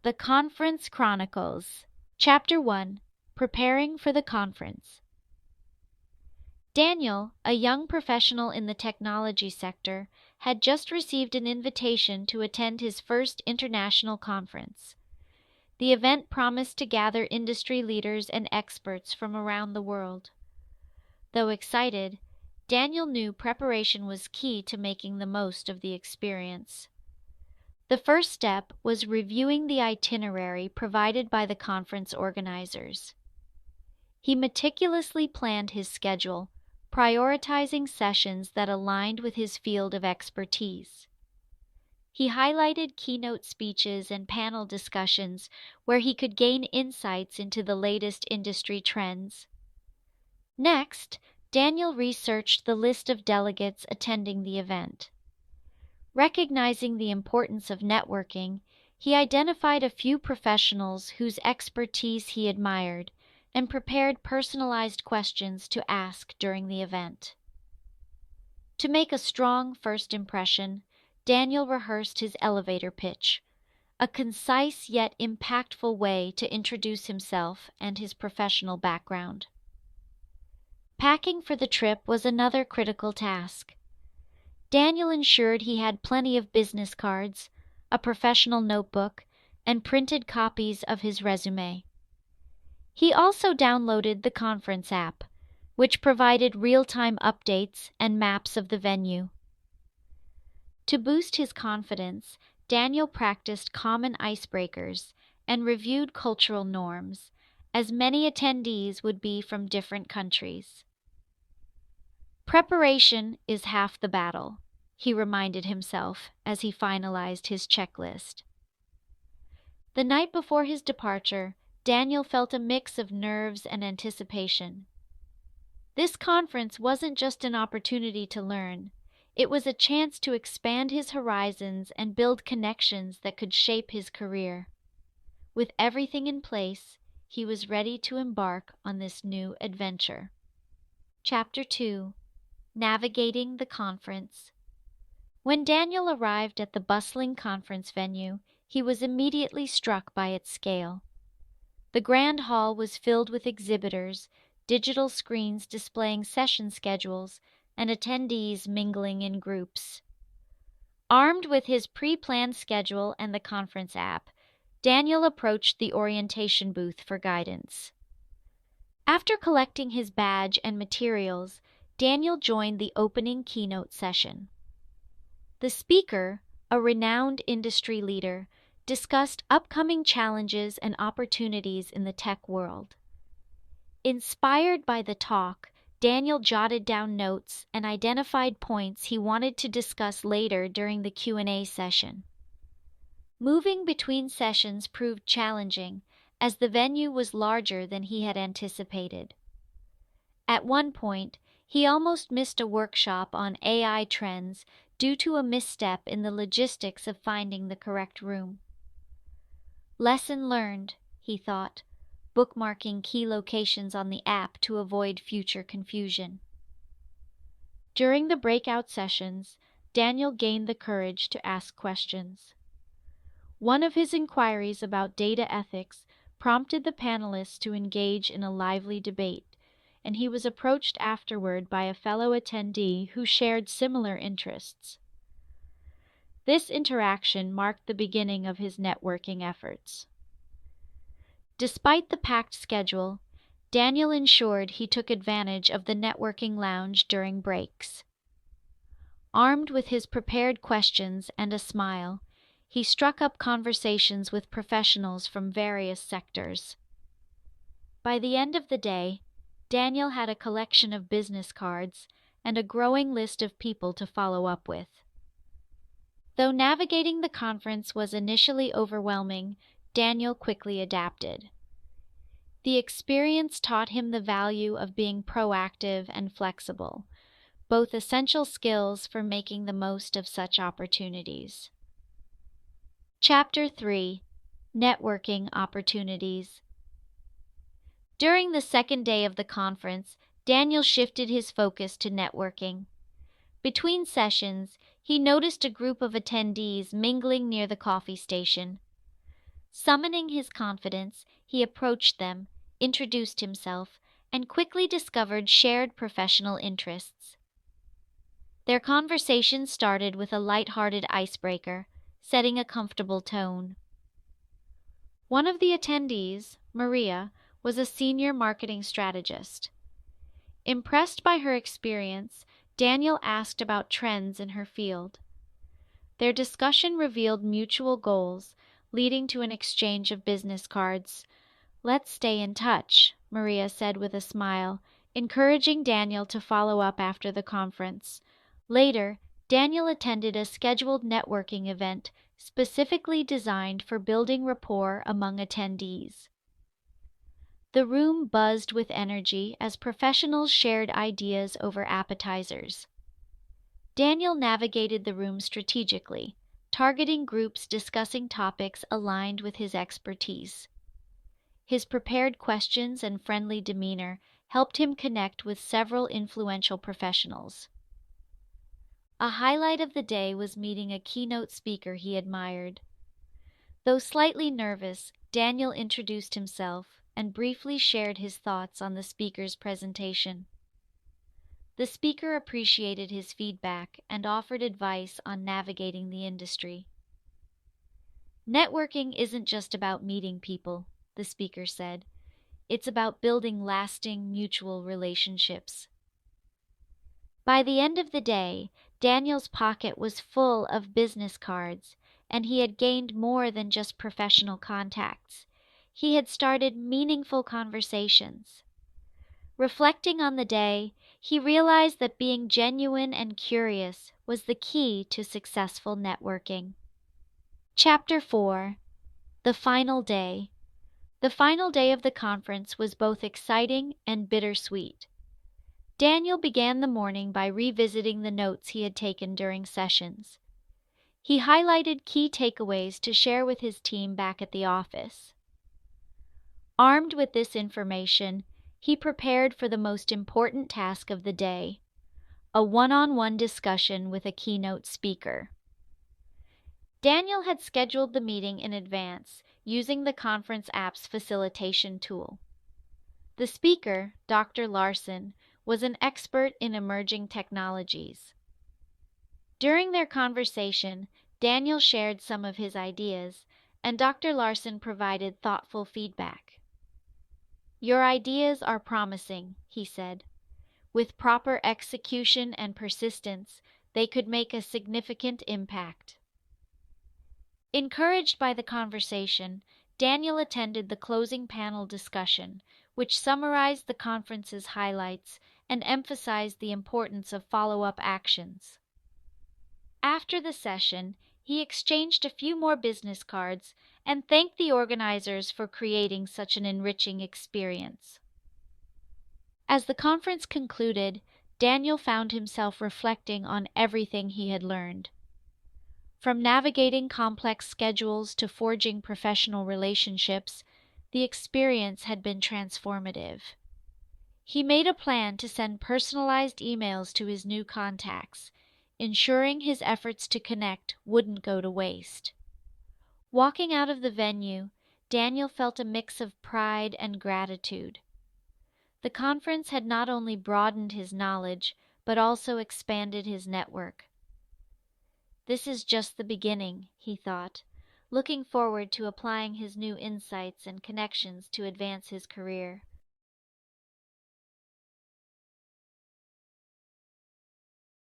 The Conference Chronicles. Chapter 1. Preparing for the Conference. Daniel, a young professional in the technology sector, had just received an invitation to attend his first international conference. The event promised to gather industry leaders and experts from around the world. Though excited, Daniel knew preparation was key to making the most of the experience. The first step was reviewing the itinerary provided by the conference organizers. He meticulously planned his schedule, prioritizing sessions that aligned with his field of expertise. He highlighted keynote speeches and panel discussions where he could gain insights into the latest industry trends. Next, Daniel researched the list of delegates attending the event. Recognizing the importance of networking, he identified a few professionals whose expertise he admired and prepared personalized questions to ask during the event. To make a strong first impression, Daniel rehearsed his elevator pitch, a concise yet impactful way to introduce himself and his professional background. Packing for the trip was another critical task. Daniel ensured he had plenty of business cards, a professional notebook, and printed copies of his resume. He also downloaded the conference app, which provided real-time updates and maps of the venue. To boost his confidence, Daniel practiced common icebreakers and reviewed cultural norms, as many attendees would be from different countries. Preparation is half the battle, he reminded himself as he finalized his checklist. The night before his departure, Daniel felt a mix of nerves and anticipation. This conference wasn't just an opportunity to learn, it was a chance to expand his horizons and build connections that could shape his career. With everything in place, he was ready to embark on this new adventure. Chapter 2. Navigating the Conference. When Daniel arrived at the bustling conference venue, he was immediately struck by its scale. The grand hall was filled with exhibitors, digital screens displaying session schedules, and attendees mingling in groups. Armed with his pre-planned schedule and the conference app, Daniel approached the orientation booth for guidance. After collecting his badge and materials, Daniel joined the opening keynote session. The speaker, a renowned industry leader, discussed upcoming challenges and opportunities in the tech world. Inspired by the talk, Daniel jotted down notes and identified points he wanted to discuss later during the Q&A session. Moving between sessions proved challenging, as the venue was larger than he had anticipated. At one point, he almost missed a workshop on AI trends due to a misstep in the logistics of finding the correct room. Lesson learned, he thought, bookmarking key locations on the app to avoid future confusion. During the breakout sessions, Daniel gained the courage to ask questions. One of his inquiries about data ethics prompted the panelists to engage in a lively debate, and he was approached afterward by a fellow attendee who shared similar interests. This interaction marked the beginning of his networking efforts. Despite the packed schedule, Daniel ensured he took advantage of the networking lounge during breaks. Armed with his prepared questions and a smile, he struck up conversations with professionals from various sectors. By the end of the day, Daniel had a collection of business cards and a growing list of people to follow up with. Though navigating the conference was initially overwhelming, Daniel quickly adapted. The experience taught him the value of being proactive and flexible, both essential skills for making the most of such opportunities. Chapter 3. Networking Opportunities. During the second day of the conference, Daniel shifted his focus to networking. Between sessions, he noticed a group of attendees mingling near the coffee station. Summoning his confidence, he approached them, introduced himself, and quickly discovered shared professional interests. Their conversation started with a light-hearted icebreaker, setting a comfortable tone. One of the attendees, Maria, was a senior marketing strategist. Impressed by her experience, Daniel asked about trends in her field. Their discussion revealed mutual goals, leading to an exchange of business cards. "Let's stay in touch," Maria said with a smile, encouraging Daniel to follow up after the conference. Later, Daniel attended a scheduled networking event specifically designed for building rapport among attendees. The room buzzed with energy as professionals shared ideas over appetizers. Daniel navigated the room strategically, targeting groups discussing topics aligned with his expertise. His prepared questions and friendly demeanor helped him connect with several influential professionals. A highlight of the day was meeting a keynote speaker he admired. Though slightly nervous, Daniel introduced himself and briefly shared his thoughts on the speaker's presentation. The speaker appreciated his feedback and offered advice on navigating the industry. "Networking isn't just about meeting people," the speaker said. "It's about building lasting mutual relationships." By the end of the day, Daniel's pocket was full of business cards, and he had gained more than just professional contacts. He had started meaningful conversations. Reflecting on the day, he realized that being genuine and curious was the key to successful networking. Chapter 4: The Final Day. The final day of the conference was both exciting and bittersweet. Daniel began the morning by revisiting the notes he had taken during sessions. He highlighted key takeaways to share with his team back at the office. Armed with this information, he prepared for the most important task of the day: a one-on-one discussion with a keynote speaker. Daniel had scheduled the meeting in advance, using the conference app's facilitation tool. The speaker, Dr. Larson, was an expert in emerging technologies. During their conversation, Daniel shared some of his ideas, and Dr. Larson provided thoughtful feedback. "Your ideas are promising," he said. "With proper execution and persistence, they could make a significant impact." Encouraged by the conversation, Daniel attended the closing panel discussion, which summarized the conference's highlights and emphasized the importance of follow-up actions. After the session, he exchanged a few more business cards and thanked the organizers for creating such an enriching experience. As the conference concluded, Daniel found himself reflecting on everything he had learned. From navigating complex schedules to forging professional relationships, the experience had been transformative. He made a plan to send personalized emails to his new contacts, ensuring his efforts to connect wouldn't go to waste. Walking out of the venue, Daniel felt a mix of pride and gratitude. The conference had not only broadened his knowledge, but also expanded his network. "This is just the beginning," he thought, looking forward to applying his new insights and connections to advance his career.